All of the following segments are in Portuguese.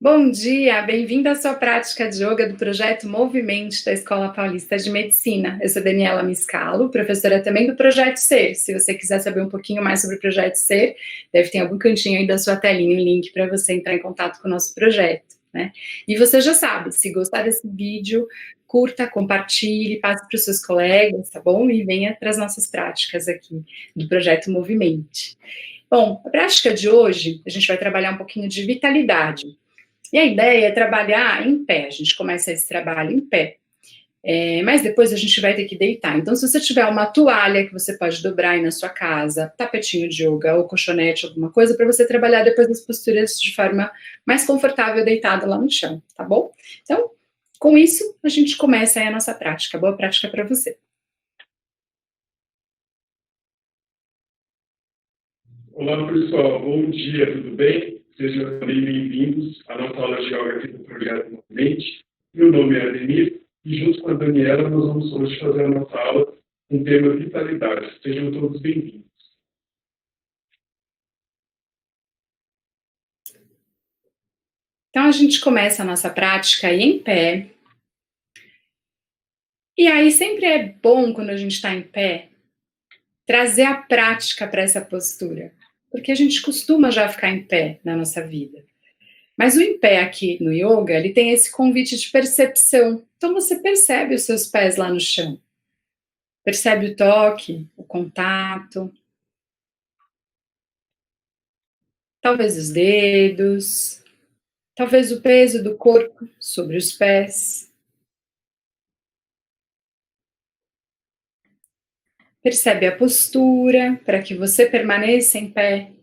Bom dia, bem-vindo à sua prática de yoga do projeto Movimente da Escola Paulista de Medicina. Eu sou Daniela Miscalo, professora também do Projeto Ser. Se você quiser saber um pouquinho mais sobre o Projeto Ser, deve ter algum cantinho aí da sua telinha um link para você entrar em contato com o nosso projeto, né? E você já sabe, se gostar desse vídeo, curta, compartilhe, passe para os seus colegas, tá bom? E venha para as nossas práticas aqui do Projeto Movimente. Bom, a prática de hoje, a gente vai trabalhar um pouquinho de vitalidade. E a ideia é trabalhar em pé, a gente começa esse trabalho em pé, mas depois a gente vai ter que deitar. Então, se você tiver uma toalha que você pode dobrar aí na sua casa, tapetinho de yoga ou colchonete, alguma coisa, para você trabalhar depois as posturas de forma mais confortável, deitado lá no chão, tá bom? Então, com isso, a gente começa aí a nossa prática. Boa prática para você. Olá, pessoal. Bom dia, tudo bem? Sejam bem-vindos à nossa aula de yoga aqui do Projeto Movimento. Meu nome é Ademir e, junto com a Daniela, nós vamos hoje fazer a nossa aula com o tema vitalidade. Sejam todos bem-vindos. Então, a gente começa a nossa prática aí em pé. E aí, sempre é bom, quando a gente está em pé, trazer a prática para essa postura, porque a gente costuma já ficar em pé na nossa vida. Mas o em pé aqui no yoga, ele tem esse convite de percepção. Então você percebe os seus pés lá no chão. Percebe o toque, o contato, talvez os dedos, talvez o peso do corpo sobre os pés. Percebe a postura para que você permaneça em pé,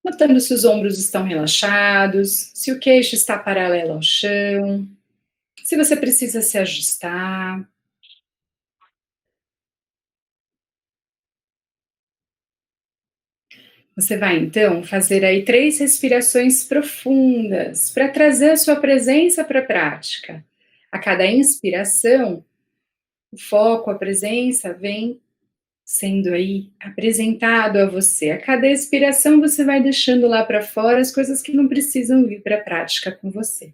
notando se os ombros estão relaxados, se o queixo está paralelo ao chão, se você precisa se ajustar. Você vai então fazer aí 3 respirações profundas para trazer a sua presença para a prática. A cada inspiração, o foco, a presença vem sendo aí apresentado a você. A cada expiração você vai deixando lá para fora as coisas que não precisam vir para a prática com você.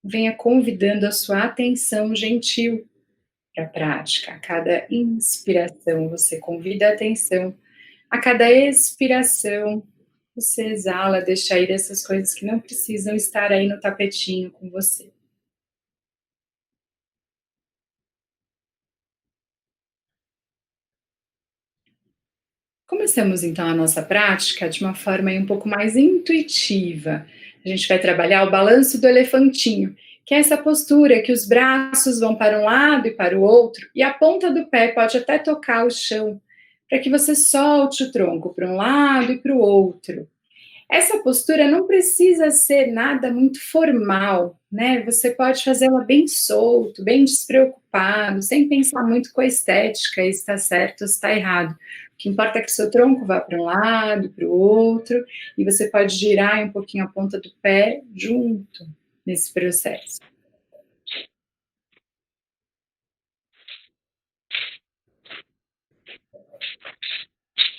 Venha convidando a sua atenção gentil para a prática. A cada inspiração você convida a atenção. A cada expiração você exala, deixa ir essas coisas que não precisam estar aí no tapetinho com você. Começamos então a nossa prática de uma forma aí um pouco mais intuitiva. A gente vai trabalhar o balanço do elefantinho, que é essa postura que os braços vão para um lado e para o outro, e a ponta do pé pode até tocar o chão, para que você solte o tronco para um lado e para o outro. Essa postura não precisa ser nada muito formal, né? Você pode fazê-la bem solto, bem despreocupado, sem pensar muito com a estética, se está certo ou se está errado. O que importa é que o seu tronco vá para um lado, para o outro, e você pode girar um pouquinho a ponta do pé junto nesse processo.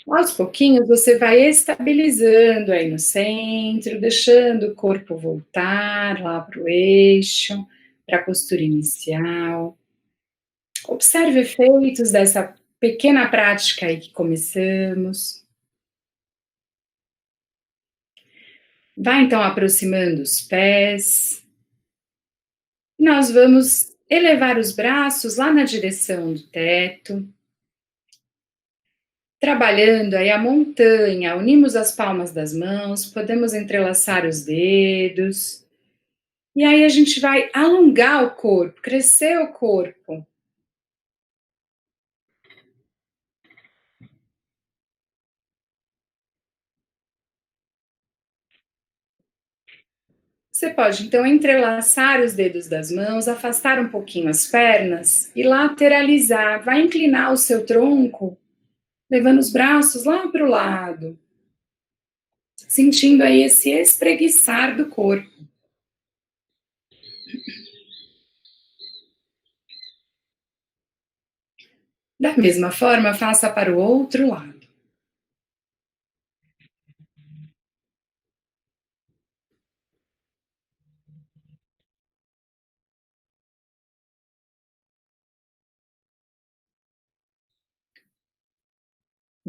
Aos pouquinhos você vai estabilizando aí no centro, deixando o corpo voltar lá para o eixo, para a postura inicial. Observe efeitos dessa pequena prática aí que começamos. Vai então aproximando os pés. Nós vamos elevar os braços lá na direção do teto. Trabalhando aí a montanha, unimos as palmas das mãos, podemos entrelaçar os dedos. E aí a gente vai alongar o corpo, crescer o corpo. Você pode então entrelaçar os dedos das mãos, afastar um pouquinho as pernas e lateralizar. Vai inclinar o seu tronco, levando os braços lá para o lado, sentindo aí esse espreguiçar do corpo. Da mesma forma, faça para o outro lado.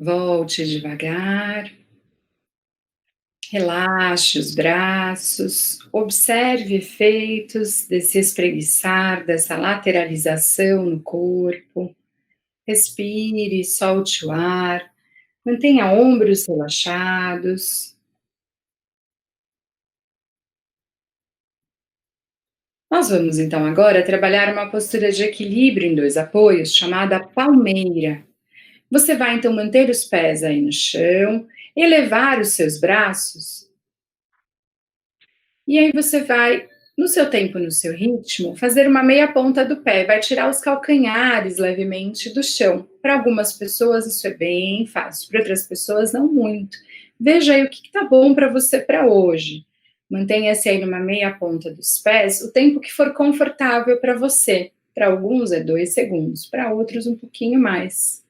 Volte devagar. Relaxe os braços, observe efeitos desse espreguiçar, dessa lateralização no corpo. Respire, solte o ar, mantenha ombros relaxados. Nós vamos então agora trabalhar uma postura de equilíbrio em dois apoios, chamada palmeira. Você vai então manter os pés aí no chão, elevar os seus braços. E aí você vai, no seu tempo, no seu ritmo, fazer uma meia ponta do pé, vai tirar os calcanhares levemente do chão. Para algumas pessoas isso é bem fácil, para outras pessoas não muito. Veja aí o que está bom para você para hoje. Mantenha-se aí numa meia ponta dos pés, o tempo que for confortável para você. Para alguns é 2 segundos, para outros um pouquinho mais.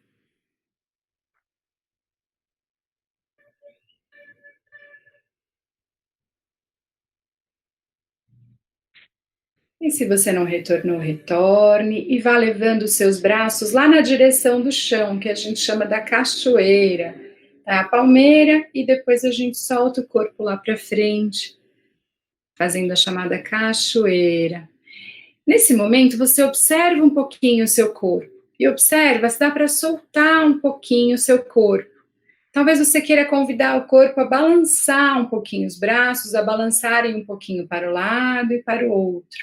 E se você não retornou, retorne e vá levando os seus braços lá na direção do chão, que a gente chama da cachoeira, tá? A palmeira, e depois a gente solta o corpo lá para frente, fazendo a chamada cachoeira. Nesse momento, você observa um pouquinho o seu corpo e observa se dá para soltar um pouquinho o seu corpo. Talvez você queira convidar o corpo a balançar um pouquinho os braços, a balançarem um pouquinho para o lado e para o outro.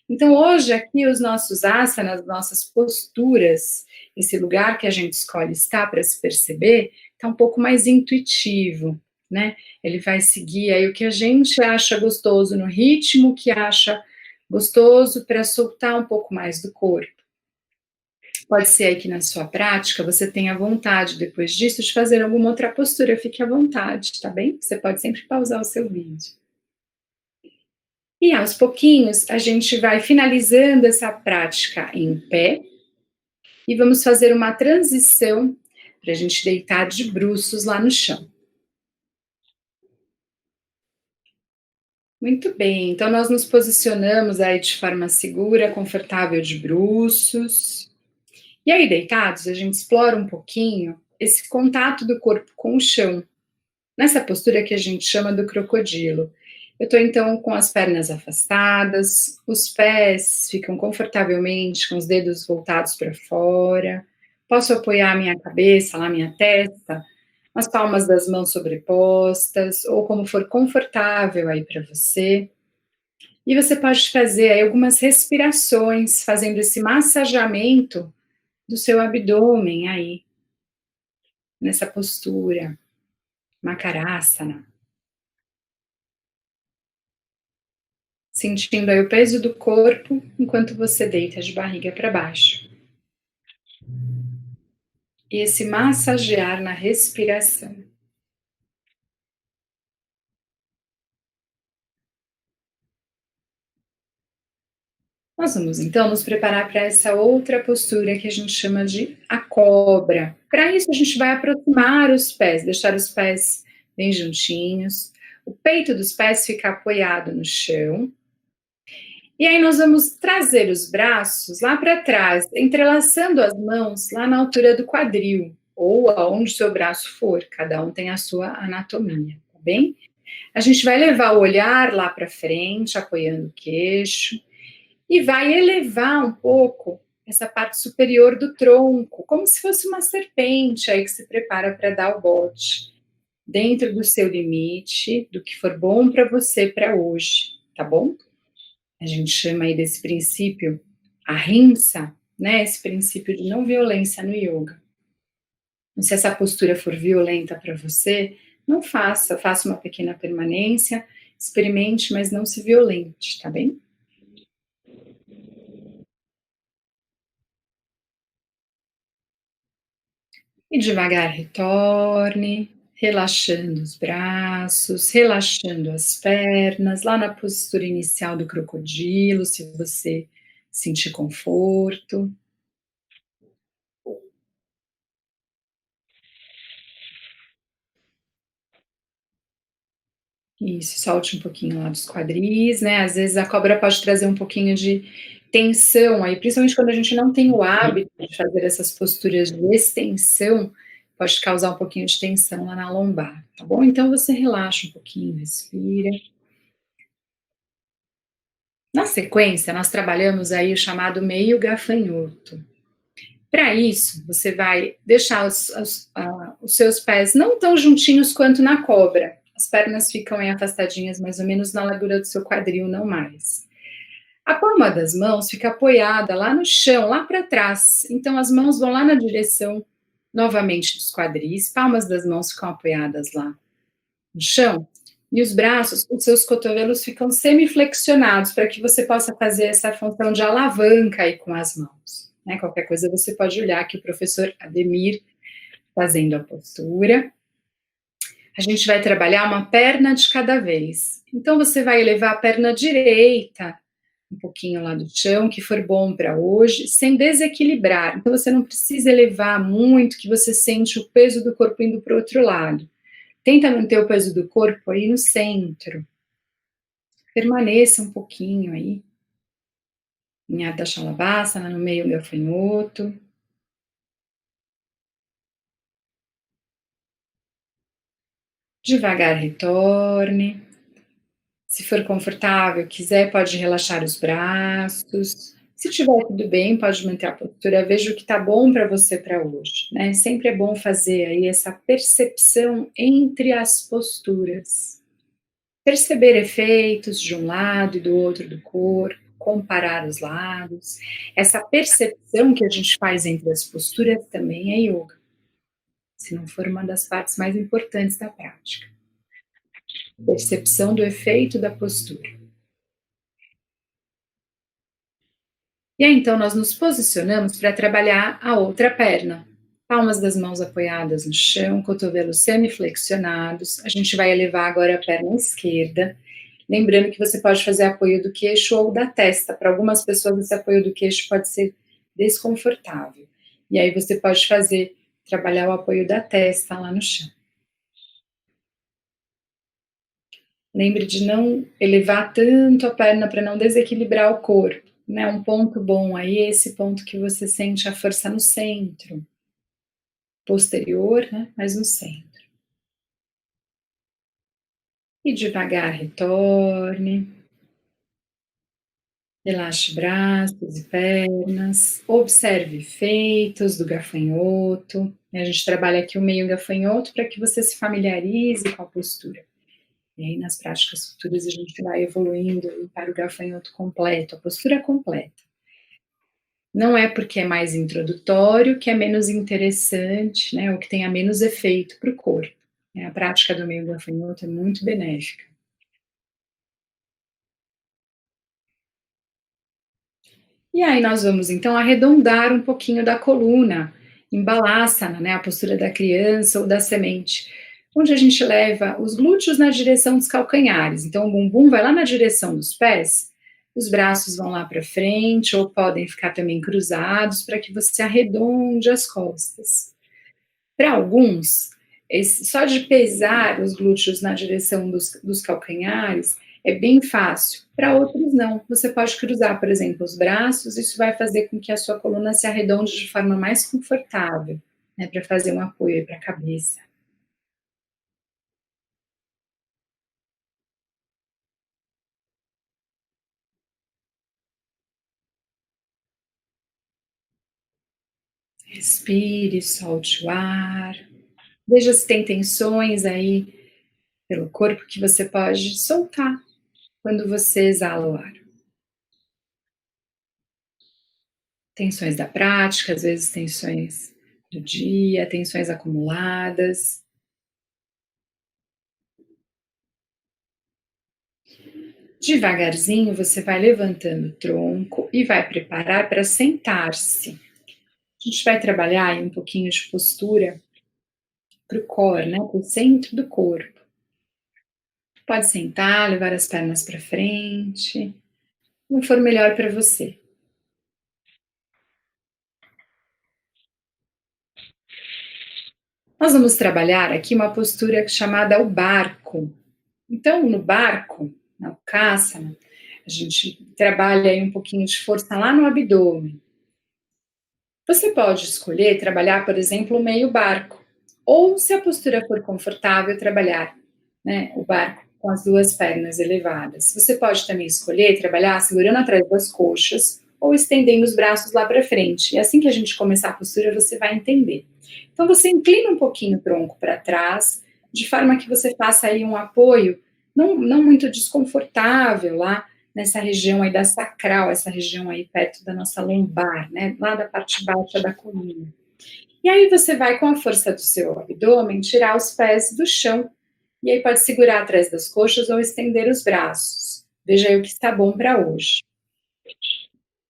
Então, hoje, aqui, os nossos asanas, nossas posturas, esse lugar que a gente escolhe estar para se perceber, está um pouco mais intuitivo, né? Ele vai seguir aí o que a gente acha gostoso no ritmo, que acha gostoso para soltar um pouco mais do corpo. Pode ser aí que na sua prática você tenha vontade, depois disso, de fazer alguma outra postura, fique à vontade, tá bem? Você pode sempre pausar o seu vídeo. E aos pouquinhos, a gente vai finalizando essa prática em pé e vamos fazer uma transição para a gente deitar de bruços lá no chão. Muito bem, então nós nos posicionamos aí de forma segura, confortável de bruços. E aí, deitados, a gente explora um pouquinho esse contato do corpo com o chão, nessa postura que a gente chama do crocodilo. Eu estou então com as pernas afastadas, os pés ficam confortavelmente com os dedos voltados para fora. Posso apoiar a minha cabeça, lá minha testa, as palmas das mãos sobrepostas, ou como for confortável aí para você. E você pode fazer aí algumas respirações, fazendo esse massageamento do seu abdômen aí, nessa postura, Makarasana. Sentindo aí o peso do corpo enquanto você deita de barriga para baixo. E esse massagear na respiração. Nós vamos então nos preparar para essa outra postura que a gente chama de a cobra. Para isso, a gente vai aproximar os pés, deixar os pés bem juntinhos, o peito dos pés fica apoiado no chão. E aí nós vamos trazer os braços lá para trás, entrelaçando as mãos lá na altura do quadril, ou aonde o seu braço for, cada um tem a sua anatomia, tá bem? A gente vai levar o olhar lá para frente, apoiando o queixo, e vai elevar um pouco essa parte superior do tronco, como se fosse uma serpente aí que se prepara para dar o bote, dentro do seu limite, do que for bom para você para hoje, tá bom? A gente chama aí desse princípio ahimsa, né? Esse princípio de não violência no yoga. E se essa postura for violenta para você, não faça, faça uma pequena permanência, experimente, mas não se violente, tá bem? E devagar retorne, relaxando os braços, relaxando as pernas, lá na postura inicial do crocodilo, se você sentir conforto. Isso, solte um pouquinho lá dos quadris, né? Às vezes a cobra pode trazer um pouquinho de tensão aí, principalmente quando a gente não tem o hábito de fazer essas posturas de extensão, pode causar um pouquinho de tensão lá na lombar, tá bom? Então você relaxa um pouquinho, respira. Na sequência, nós trabalhamos aí o chamado meio gafanhoto. Para isso, você vai deixar os seus pés não tão juntinhos quanto na cobra. As pernas ficam aí afastadinhas, mais ou menos na largura do seu quadril, não mais. A palma das mãos fica apoiada lá no chão, lá para trás. Então, as mãos vão lá na direção, novamente, dos quadris. Palmas das mãos ficam apoiadas lá no chão. E os braços, os seus cotovelos ficam semiflexionados, para que você possa fazer essa função de alavanca aí com as mãos. Né? Qualquer coisa você pode olhar aqui o professor Ademir fazendo a postura. A gente vai trabalhar uma perna de cada vez. Então, você vai elevar a perna direita um pouquinho lá do chão, que for bom para hoje, sem desequilibrar. Então, você não precisa elevar muito, que você sente o peso do corpo indo para o outro lado. Tenta manter o peso do corpo aí no centro. Permaneça um pouquinho aí. Em Ardha Shalabhasana, no meio gafanhoto. Devagar retorne. Se for confortável, quiser, pode relaxar os braços. Se tiver tudo bem, pode manter a postura. Veja o que está bom para você para hoje, né? Sempre é bom fazer aí essa percepção entre as posturas. Perceber efeitos de um lado e do outro do corpo, comparar os lados. Essa percepção que a gente faz entre as posturas também é yoga. Se não for uma das partes mais importantes da prática. Percepção do efeito da postura. E aí, então, nós nos posicionamos para trabalhar a outra perna. Palmas das mãos apoiadas no chão, cotovelos semiflexionados. A gente vai elevar agora a perna esquerda. Lembrando que você pode fazer apoio do queixo ou da testa. Para algumas pessoas, esse apoio do queixo pode ser desconfortável. E aí você pode trabalhar o apoio da testa lá no chão. Lembre de não elevar tanto a perna para não desequilibrar o corpo. Né, um ponto bom aí é esse ponto que você sente a força no centro, posterior, né, mas no centro. E devagar retorne, relaxe braços e pernas, observe efeitos do gafanhoto. A gente trabalha aqui o meio gafanhoto para que você se familiarize com a postura. E aí nas práticas futuras a gente vai evoluindo para o gafanhoto completo, a postura completa. Não é porque é mais introdutório que é menos interessante, né, ou que tenha menos efeito para o corpo. A prática do meio gafanhoto é muito benéfica. E aí nós vamos, então, arredondar um pouquinho da coluna, em Balasana, né, a postura da criança ou da semente, onde a gente leva os glúteos na direção dos calcanhares. Então, o bumbum vai lá na direção dos pés, os braços vão lá para frente, ou podem ficar também cruzados, para que você arredonde as costas. Para alguns, só de pesar os glúteos na direção dos calcanhares é bem fácil. Para outros, não. Você pode cruzar, por exemplo, os braços, isso vai fazer com que a sua coluna se arredonde de forma mais confortável, né, para fazer um apoio para a cabeça. Respire, solte o ar. Veja se tem tensões aí pelo corpo que você pode soltar quando você exala o ar. Tensões da prática, às vezes tensões do dia, tensões acumuladas. Devagarzinho você vai levantando o tronco e vai preparar para sentar-se. A gente vai trabalhar aí um pouquinho de postura para o core, né, para o centro do corpo. Pode sentar, levar as pernas para frente, como for melhor para você. Nós vamos trabalhar aqui uma postura chamada o barco. Então, no barco, na Ukasana, a gente trabalha aí um pouquinho de força lá no abdômen. Você pode escolher trabalhar, por exemplo, o meio barco, Ou, se a postura for confortável, trabalhar, né, o barco com as duas pernas elevadas. Você pode também escolher trabalhar segurando atrás das coxas ou estendendo os braços lá para frente. E assim que a gente começar a postura, você vai entender. Então, você inclina um pouquinho o tronco para trás, de forma que você faça aí um apoio não muito desconfortável lá nessa região aí da sacral, essa região aí perto da nossa lombar, né, lá da parte baixa da coluna. E aí você vai, com a força do seu abdômen, tirar os pés do chão. E aí pode segurar atrás das coxas ou estender os braços. Veja aí o que está bom para hoje.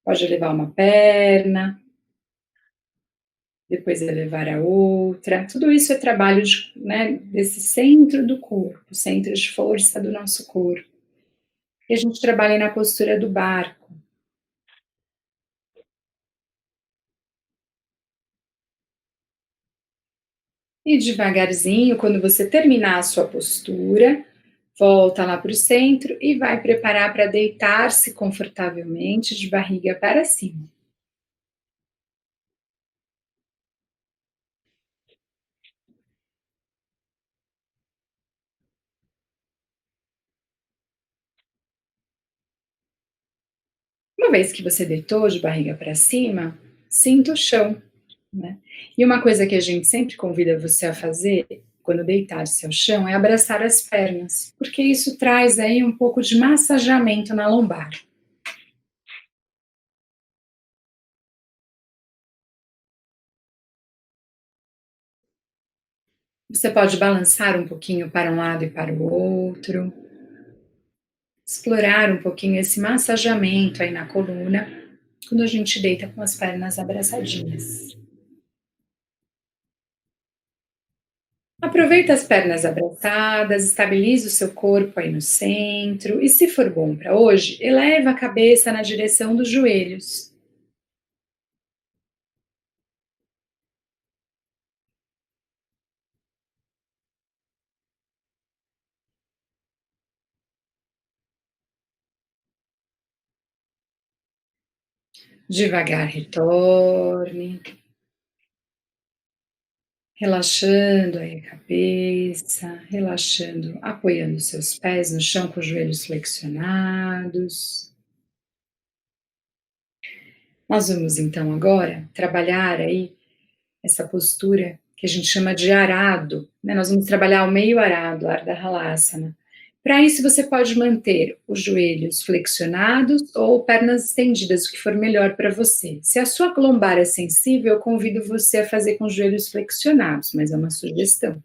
Pode elevar uma perna, depois elevar a outra. Tudo isso é trabalho né, desse centro do corpo, centro de força do nosso corpo. E a gente trabalha na postura do barco. E devagarzinho, quando você terminar a sua postura, volta lá para o centro e vai preparar para deitar-se confortavelmente de barriga para cima. Uma vez que você deitou de barriga para cima, sinta o chão, né? E uma coisa que a gente sempre convida você a fazer quando deitar-se ao chão é abraçar as pernas, porque isso traz aí um pouco de massageamento na lombar. Você pode balançar um pouquinho para um lado e para o outro, explorar um pouquinho esse massageamento aí na coluna, quando a gente deita com as pernas abraçadinhas. Aproveita as pernas abraçadas, estabilize o seu corpo aí no centro e, se for bom para hoje, eleva a cabeça na direção dos joelhos. Devagar retorne, relaxando aí a cabeça, relaxando, apoiando seus pés no chão com os joelhos flexionados. Nós vamos então agora trabalhar aí essa postura que a gente chama de arado, né? Nós vamos trabalhar o meio arado, Ardha Halasana. Para isso, você pode manter os joelhos flexionados ou pernas estendidas, o que for melhor para você. Se a sua lombar é sensível, eu convido você a fazer com os joelhos flexionados, mas é uma sugestão.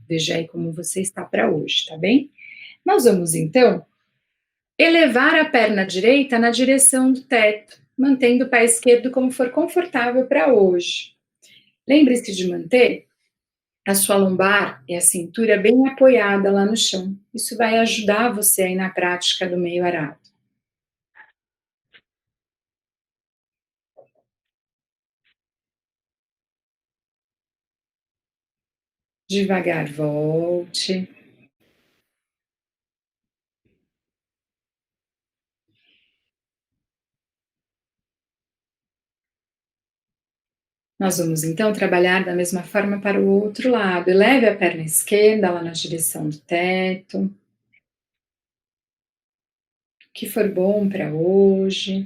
Veja aí como você está para hoje, tá bem? Nós vamos então elevar a perna direita na direção do teto, mantendo o pé esquerdo como for confortável para hoje. Lembre-se de manter a sua lombar e a cintura bem apoiada lá no chão. Isso vai ajudar você aí na prática do meio arado. Devagar, volte. Nós vamos então trabalhar da mesma forma para o outro lado. Eleve a perna esquerda lá na direção do teto. O que for bom para hoje.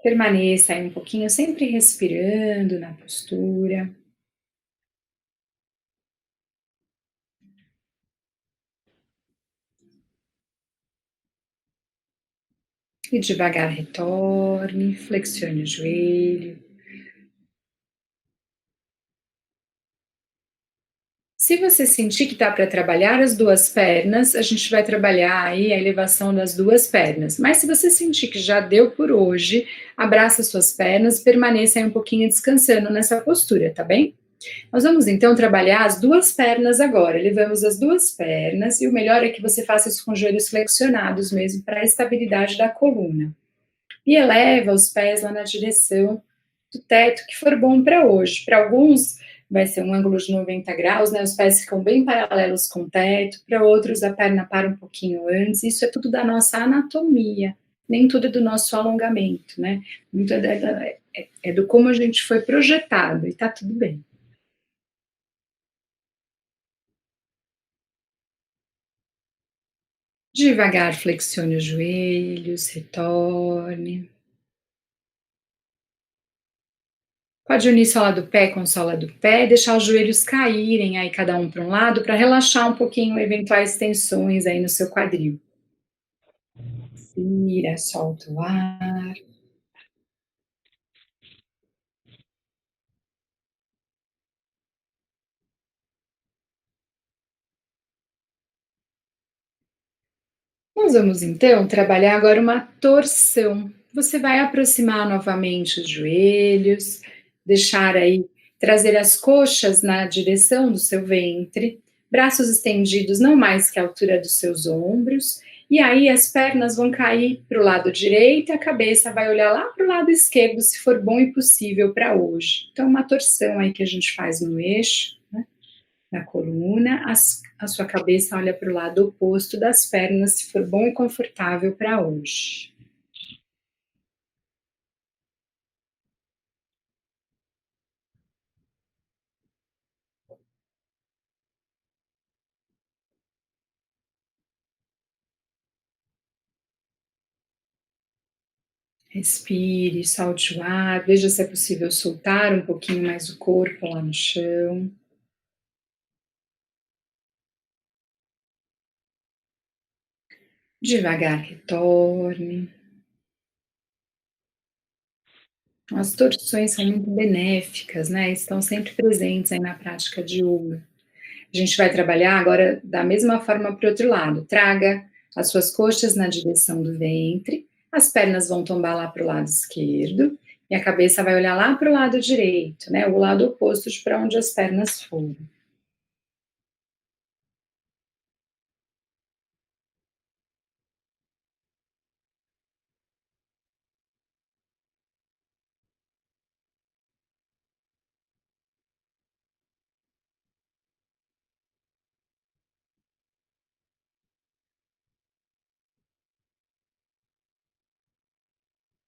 Permaneça aí um pouquinho, sempre respirando na postura. E devagar retorne, flexione o joelho. Se você sentir que dá para trabalhar as duas pernas, a gente vai trabalhar aí a elevação das duas pernas. Mas se você sentir que já deu por hoje, abraça suas pernas e permaneça aí um pouquinho descansando nessa postura, tá bem? Nós vamos então trabalhar as duas pernas agora. Elevamos as duas pernas e o melhor é que você faça isso com os joelhos flexionados mesmo, para a estabilidade da coluna. E eleva os pés lá na direção do teto, que for bom para hoje. Para alguns, vai ser um ângulo de 90 graus, né? Os pés ficam bem paralelos com o teto. Para outros, a perna para um pouquinho antes. Isso é tudo da nossa anatomia, nem tudo é do nosso alongamento, né? Muito é do como a gente foi projetado e tá tudo bem. Devagar flexione os joelhos, retorne. Pode unir sola do pé com sola do pé e deixar os joelhos caírem aí cada um para um lado para relaxar um pouquinho eventuais tensões aí no seu quadril. Inspira, solta o ar. Nós vamos então trabalhar agora uma torção. Você vai aproximar novamente os joelhos, deixar aí, trazer as coxas na direção do seu ventre, braços estendidos não mais que a altura dos seus ombros, e aí as pernas vão cair para o lado direito e a cabeça vai olhar lá para o lado esquerdo, se for bom e possível para hoje. Então, uma torção aí que a gente faz no eixo, né? Na coluna, a sua cabeça olha para o lado oposto das pernas, se for bom e confortável para hoje. Respire, solte o ar, veja se é possível soltar um pouquinho mais o corpo lá no chão. Devagar retorne. As torções são muito benéficas, né? Estão sempre presentes aí na prática de yoga. A gente vai trabalhar agora da mesma forma para o outro lado. Traga as suas coxas na direção do ventre, as pernas vão tombar lá para o lado esquerdo e a cabeça vai olhar lá para o lado direito, né? O lado oposto de para onde as pernas foram.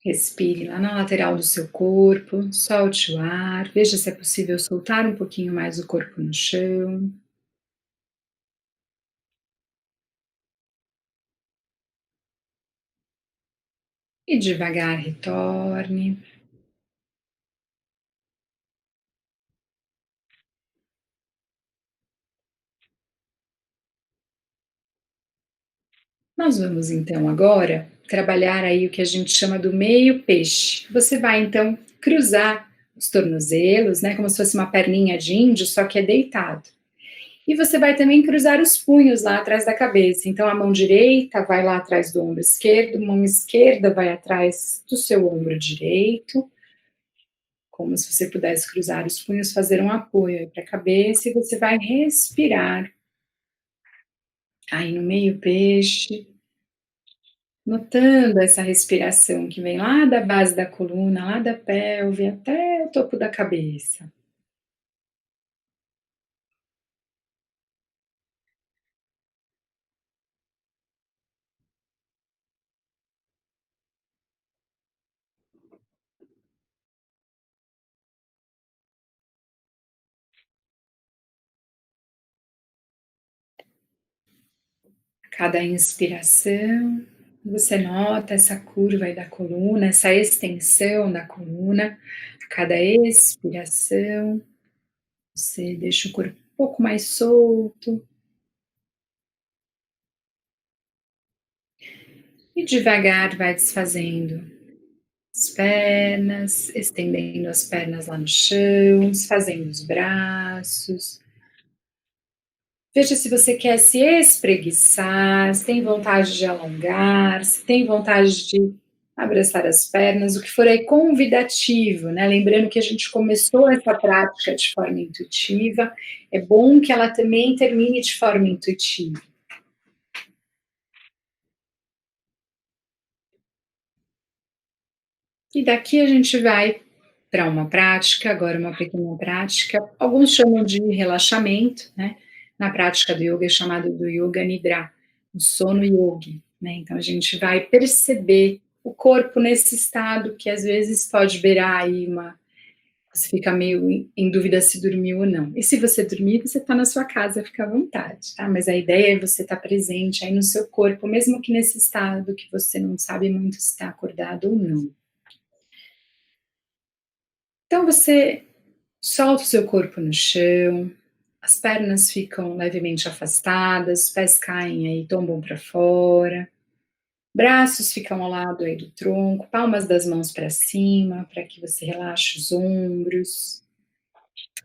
Respire lá na lateral do seu corpo, solte o ar, veja se é possível soltar um pouquinho mais o corpo no chão. E devagar retorne. Nós vamos então agora trabalhar aí o que a gente chama do meio peixe. Você vai então cruzar os tornozelos, né, como se fosse uma perninha de índio, só que é deitado. E você vai também cruzar os punhos lá atrás da cabeça. Então a mão direita vai lá atrás do ombro esquerdo, mão esquerda vai atrás do seu ombro direito, como se você pudesse cruzar os punhos, fazer um apoio para a cabeça e você vai respirar aí no meio peixe, notando essa respiração que vem lá da base da coluna, lá da pelve até o topo da cabeça. Cada inspiração, você nota essa curva aí da coluna, essa extensão da coluna. A cada expiração, você deixa o corpo um pouco mais solto. E devagar vai desfazendo as pernas, estendendo as pernas lá no chão, desfazendo os braços. Veja se você quer se espreguiçar, se tem vontade de alongar, se tem vontade de abraçar as pernas, o que for aí convidativo, né? Lembrando que a gente começou essa prática de forma intuitiva, é bom que ela também termine de forma intuitiva. E daqui a gente vai para uma prática, agora uma pequena prática, alguns chamam de relaxamento, né? Na prática do yoga é chamado do Yoga Nidra, o sono yogi, né? Então a gente vai perceber o corpo nesse estado que às vezes pode beirar aí você fica meio em dúvida se dormiu ou não. E se você dormir, você está na sua casa, fica à vontade, tá? Mas a ideia é você estar presente aí no seu corpo, mesmo que nesse estado que você não sabe muito se está acordado ou não. Então você solta o seu corpo no chão, as pernas ficam levemente afastadas, os pés caem aí, tombam para fora. Braços ficam ao lado aí do tronco, palmas das mãos para cima, para que você relaxe os ombros.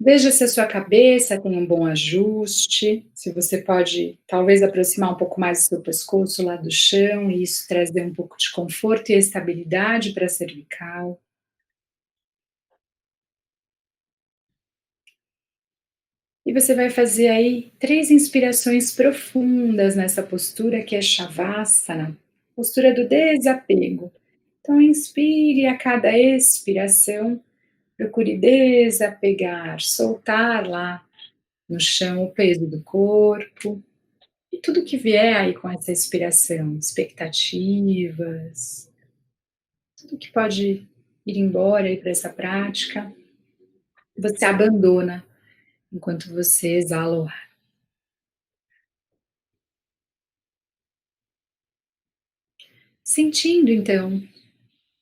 Veja se a sua cabeça tem um bom ajuste, se você pode talvez aproximar um pouco mais o seu pescoço lá do chão, e isso trazer um pouco de conforto e estabilidade para a cervical. E você vai fazer aí 3 inspirações profundas nessa postura que é Shavasana, postura do desapego. Então, inspire a cada expiração, procure desapegar, soltar lá no chão o peso do corpo e tudo que vier aí com essa expiração, expectativas, tudo que pode ir embora aí para essa prática, você abandona enquanto você exala o ar. Sentindo então o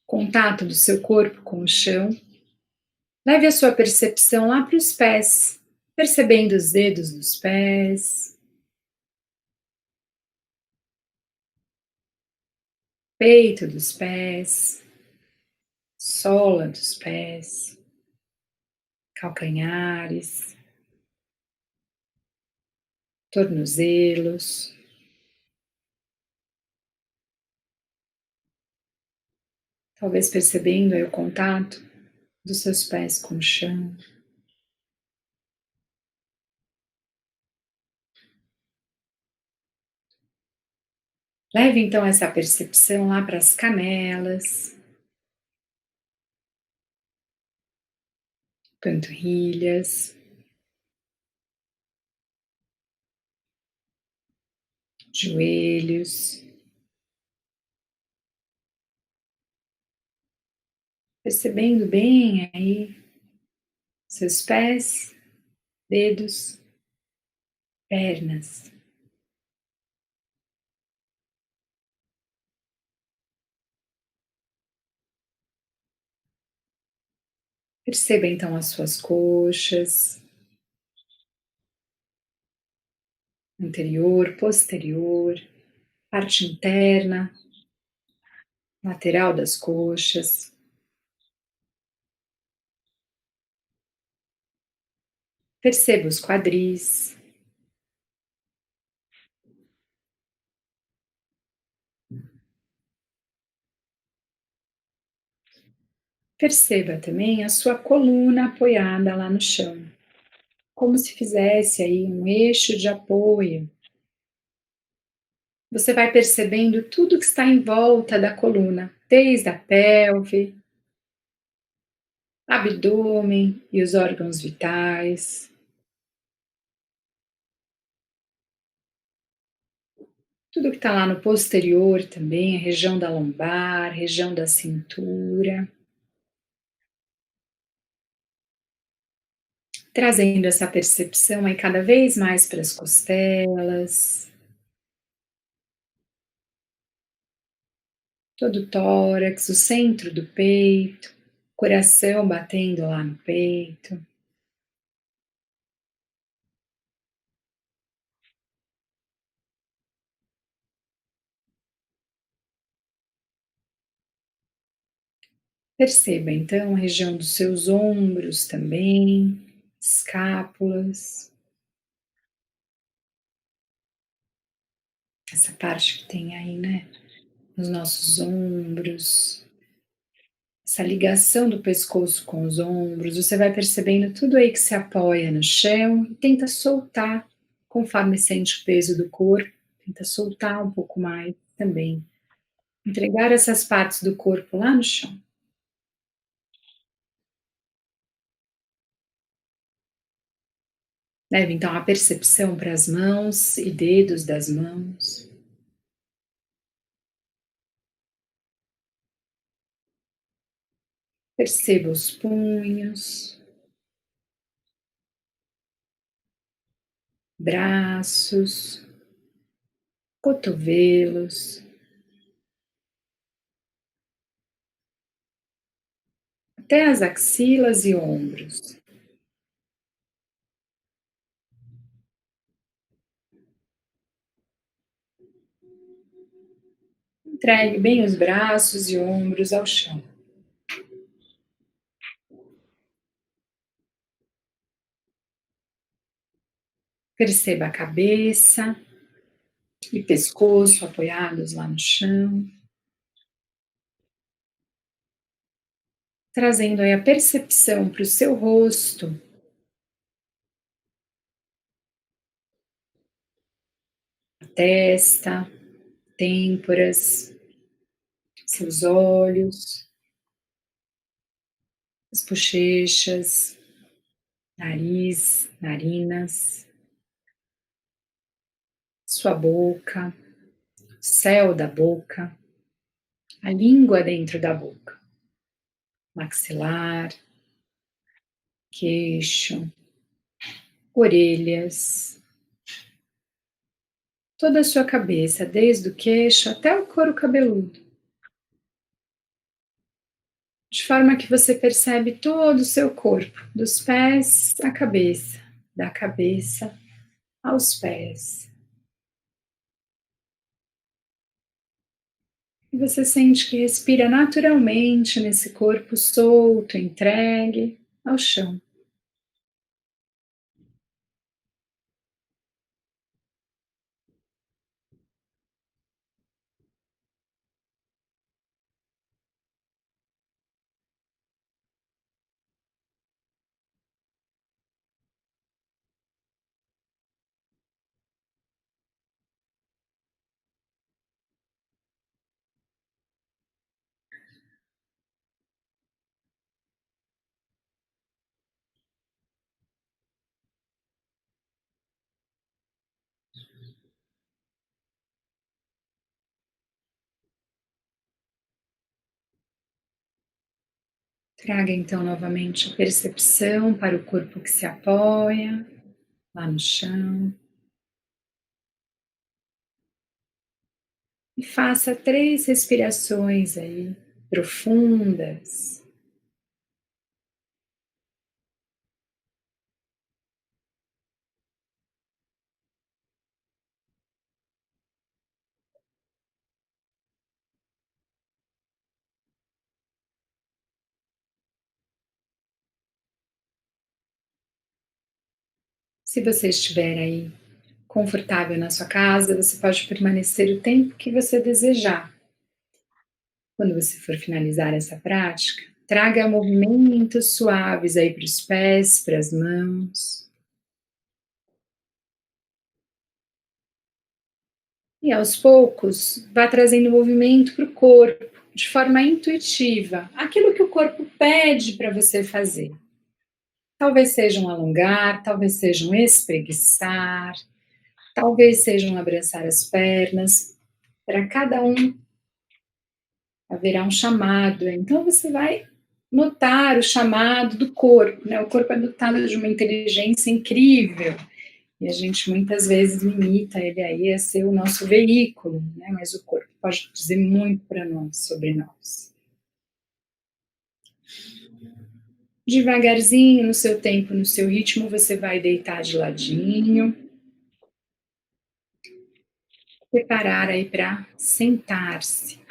contato do seu corpo com o chão, leve a sua percepção lá para os pés, percebendo os dedos dos pés, peito dos pés, sola dos pés, calcanhares, tornozelos, talvez percebendo aí o contato dos seus pés com o chão. Leve então essa percepção lá para as canelas, panturrilhas, joelhos, percebendo bem aí seus pés, dedos, pernas. Perceba então as suas coxas, anterior, posterior, parte interna, lateral das coxas. Perceba os quadris. Perceba também a sua coluna apoiada lá no chão, como se fizesse aí um eixo de apoio. Você vai percebendo tudo que está em volta da coluna, desde a pelve, abdômen e os órgãos vitais. Tudo que está lá no posterior também, a região da lombar, região da cintura. Trazendo essa percepção aí cada vez mais para as costelas, todo o tórax, o centro do peito, coração batendo lá no peito. Perceba então a região dos seus ombros também, escápulas, essa parte que tem aí, né, nos nossos ombros, essa ligação do pescoço com os ombros. Você vai percebendo tudo aí que se apoia no chão e tenta soltar conforme sente o peso do corpo, tenta soltar um pouco mais também. Entregar essas partes do corpo lá no chão. Leve então a percepção para as mãos e dedos das mãos. Perceba os punhos, braços, cotovelos, até as axilas e ombros. Entregue bem os braços e ombros ao chão. Perceba a cabeça e pescoço apoiados lá no chão, trazendo aí a percepção para o seu rosto, a testa, têmporas, seus olhos, as bochechas, nariz, narinas, sua boca, o céu da boca, a língua dentro da boca, maxilar, queixo, orelhas, toda a sua cabeça, desde o queixo até o couro cabeludo, de forma que você percebe todo o seu corpo, dos pés à cabeça, da cabeça aos pés. E você sente que respira naturalmente nesse corpo solto, entregue ao chão. Traga então novamente a percepção para o corpo que se apoia lá no chão. E faça 3 respirações aí profundas. Se você estiver aí confortável na sua casa, você pode permanecer o tempo que você desejar. Quando você for finalizar essa prática, traga movimentos suaves aí para os pés, para as mãos. E aos poucos, vá trazendo movimento para o corpo, de forma intuitiva, aquilo que o corpo pede para você fazer. Talvez seja um alongar, talvez seja um espreguiçar, talvez seja um abraçar as pernas. Para cada um haverá um chamado. Então você vai notar o chamado do corpo, né? O corpo é dotado de uma inteligência incrível. E a gente muitas vezes limita ele aí a ser o nosso veículo, né? Mas o corpo pode dizer muito para nós, sobre nós. Devagarzinho, no seu tempo, no seu ritmo, você vai deitar de ladinho. Preparar aí para sentar-se.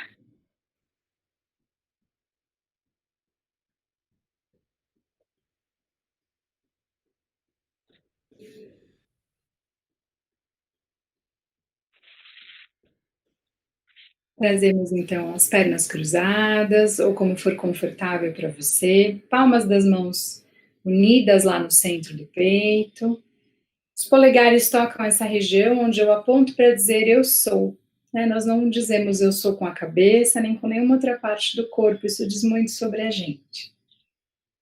Trazemos então as pernas cruzadas, ou como for confortável para você, palmas das mãos unidas lá no centro do peito. Os polegares tocam essa região onde eu aponto para dizer eu sou. Né? Nós não dizemos eu sou com a cabeça, nem com nenhuma outra parte do corpo, isso diz muito sobre a gente.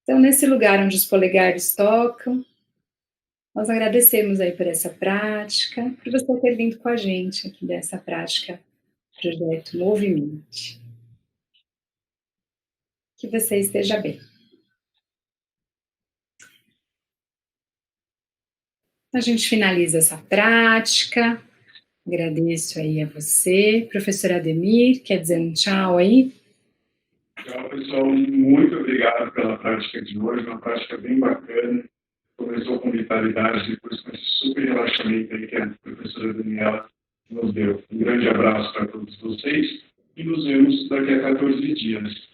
Então, nesse lugar onde os polegares tocam, nós agradecemos aí por essa prática, por você ter vindo com a gente aqui dessa prática Projeto Movimente. Que você esteja bem. A gente finaliza essa prática. Agradeço aí a você. Professor Ademir, quer dizer um tchau aí? Tchau, pessoal. Muito obrigado pela prática de hoje, uma prática bem bacana. Começou com vitalidade, depois com esse super relaxamento aí que a professora Daniela nos deu. Um grande abraço para todos vocês e nos vemos daqui a 14 dias.